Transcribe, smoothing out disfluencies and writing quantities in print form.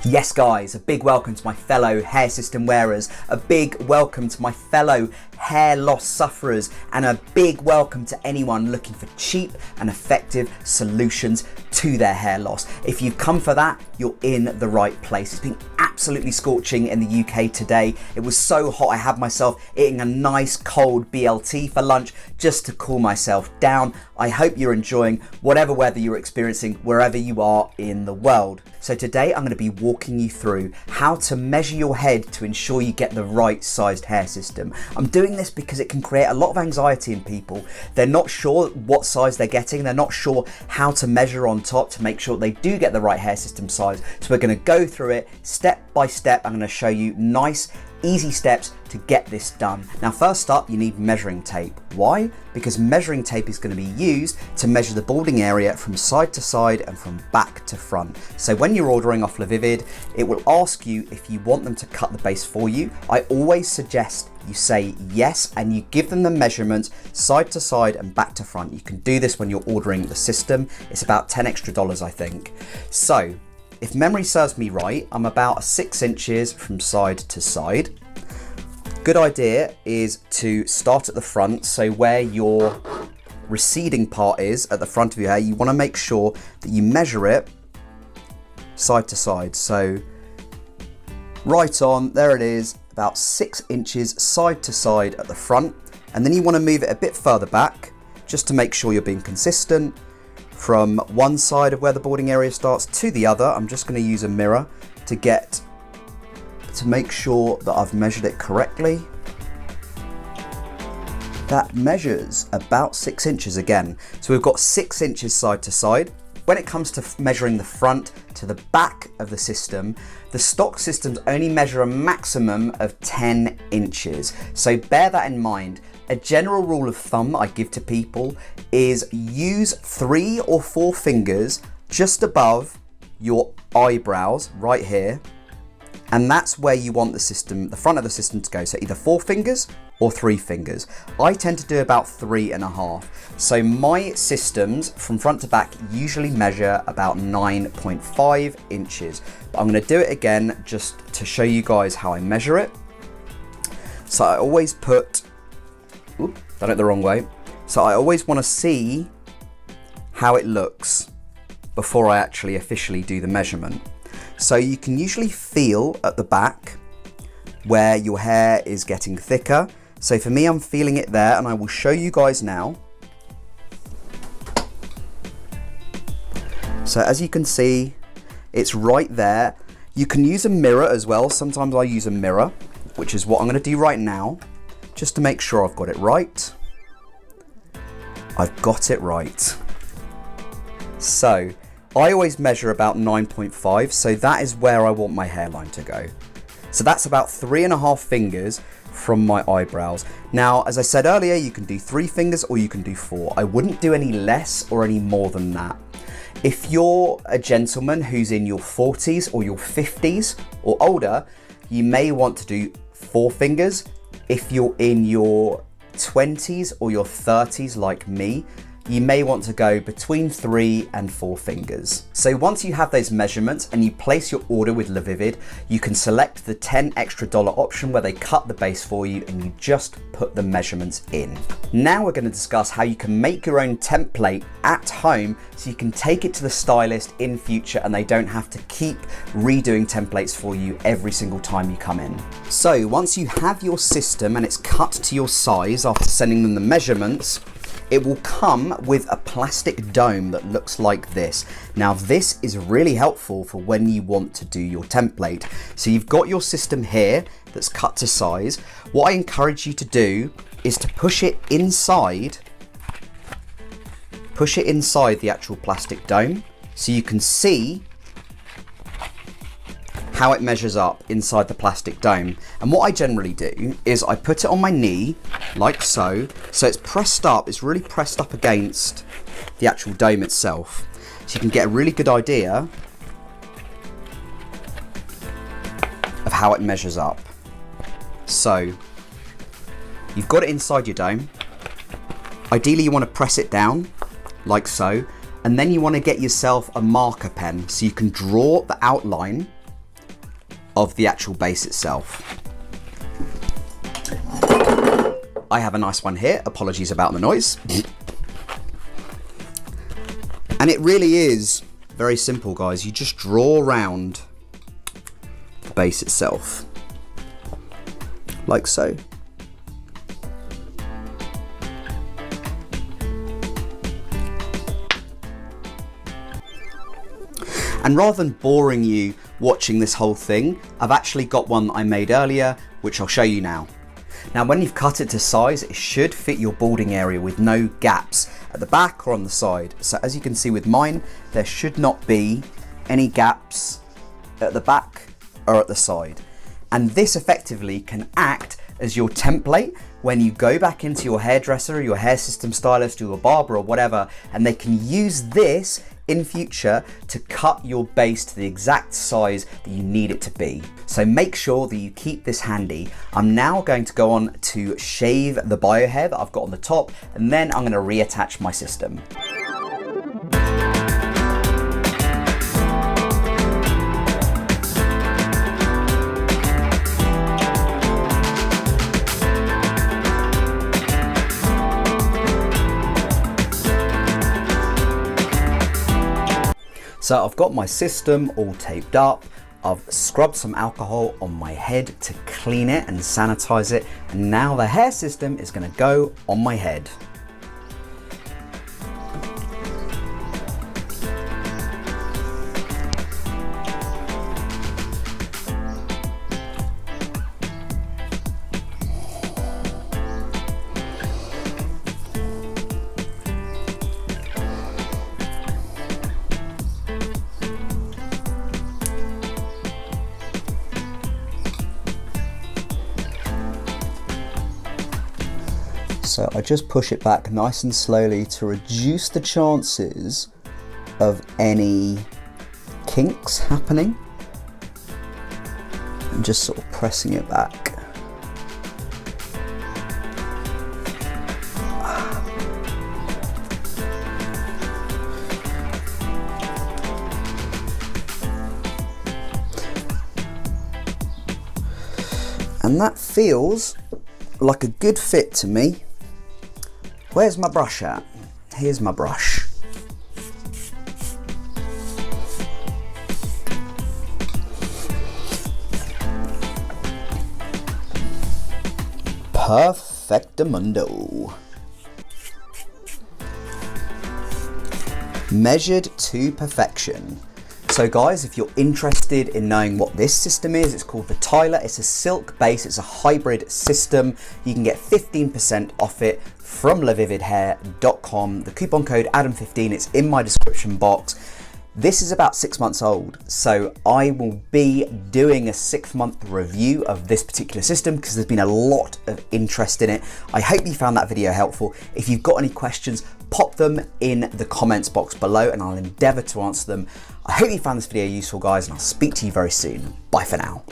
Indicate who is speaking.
Speaker 1: Yes guys, a big welcome to my fellow hair system wearers, a big welcome to my fellow hair loss sufferers, and a big welcome to anyone looking for cheap and effective solutions to their hair loss. If you've come for that, you're in the right place. It's been absolutely scorching in the UK today. It was so hot I had myself eating a nice cold BLT for lunch just to cool myself down. I hope you're enjoying whatever weather you're experiencing wherever you are in the world. So today I'm going to be walking you through how to measure your head to ensure you get the right sized hair system. I'm doing this because it can create a lot of anxiety in people. They're not sure what size they're getting. They're not sure how to measure on top to make sure they do get the right hair system size. So we're going to go through it step by step. I'm going to show you nice, easy steps to get this done. Now, first up, you need measuring tape. Why? Because measuring tape is going to be used to measure the balding area from side to side and from back to front. So when you're ordering off Lavivid, it will ask you if you want them to cut the base for you. I always suggest you say yes and you give them the measurements side to side and back to front. You can do this when you're ordering the system. It's about $10 extra, I think. So if memory serves me right, I'm about 6 inches from side to side. Good idea is to start at the front, so where your receding part is at the front of your hair, you want to make sure that you measure it side to side. So right on, there it is, about 6 inches side to side at the front, and then you want to move it a bit further back just to make sure you're being consistent from one side of where the balding area starts to the other. I'm just going to use a mirror to make sure that I've measured it correctly. That measures about 6 inches again. So we've got 6 inches side to side. When it comes to measuring the front to the back of the system, the stock systems only measure a maximum of 10 inches. So bear that in mind. A general rule of thumb I give to people is use 3 or 4 fingers just above your eyebrows right here. And that's where you want the front of the system to go. So either 4 fingers or 3 fingers. I tend to do about 3.5. So my systems from front to back usually measure about 9.5 inches. But I'm going to do it again just to show you guys how I measure it. So I always put, done it the wrong way. So I always want to see how it looks before I actually officially do the measurement. So you can usually feel at the back where your hair is getting thicker. So for me, I'm feeling it there, and I will show you guys now. So as you can see, it's right there. You can use a mirror as well. Sometimes I use a mirror, which is what I'm going to do right now, just to make sure I've got it right. I've got it right. So I always measure about 9.5, so that is where I want my hairline to go. So that's about 3.5 fingers from my eyebrows. Now, as I said earlier, you can do 3 fingers or you can do 4. I wouldn't do any less or any more than that. If you're a gentleman who's in your 40s or your 50s or older, you may want to do 4 fingers. If you're in your 20s or your 30s like me, you may want to go between 3 and 4 fingers. So once you have those measurements and you place your order with Lavivid, you can select the $10 extra option where they cut the base for you and you just put the measurements in. Now we're going to discuss how you can make your own template at home so you can take it to the stylist in future and they don't have to keep redoing templates for you every single time you come in. So once you have your system and it's cut to your size after sending them the measurements, it will come with a plastic dome that looks like this. Now this is really helpful for when you want to do your template. So you've got your system here that's cut to size. What I encourage you to do is to push it inside the actual plastic dome so you can see how it measures up inside the plastic dome. And what I generally do is I put it on my knee like so it's pressed up, it's really pressed up against the actual dome itself, so you can get a really good idea of how it measures up. So you've got it inside your dome. Ideally you want to press it down like so, and then you want to get yourself a marker pen so you can draw the outline of the actual base itself. I have a nice one here, apologies about the noise. And it really is very simple, guys. You just draw around the base itself, like so. And rather than boring you watching this whole thing, I've actually got one that I made earlier, which I'll show you now. Now, when you've cut it to size, it should fit your balding area with no gaps at the back or on the side. So as you can see with mine, there should not be any gaps at the back or at the side. And this effectively can act as your template when you go back into your hairdresser or your hair system stylist or your barber or whatever, and they can use this in future to cut your base to the exact size that you need it to be. So make sure that you keep this handy. I'm now going to go on to shave the bio hair that I've got on the top, and then I'm going to reattach my system. So I've got my system all taped up. I've scrubbed some alcohol on my head to clean it and sanitize it. And now the hair system is going to go on my head. So I just push it back nice and slowly to reduce the chances of any kinks happening, and just sort of pressing it back. And that feels like a good fit to me. Where's my brush at? Here's my brush. Perfectamundo. Measured to perfection. So guys, if you're interested in knowing what this system is, it's called the Tyler. It's a silk base, it's a hybrid system. You can get 15% off it from lavividhair.com. The coupon code Adam15, it's in my description box. This is about 6 months old, so I will be doing a 6-month review of this particular system because there's been a lot of interest in it. I hope you found that video helpful. If you've got any questions, pop them in the comments box below and I'll endeavour to answer them. I hope you found this video useful, guys, and I'll speak to you very soon. Bye for now.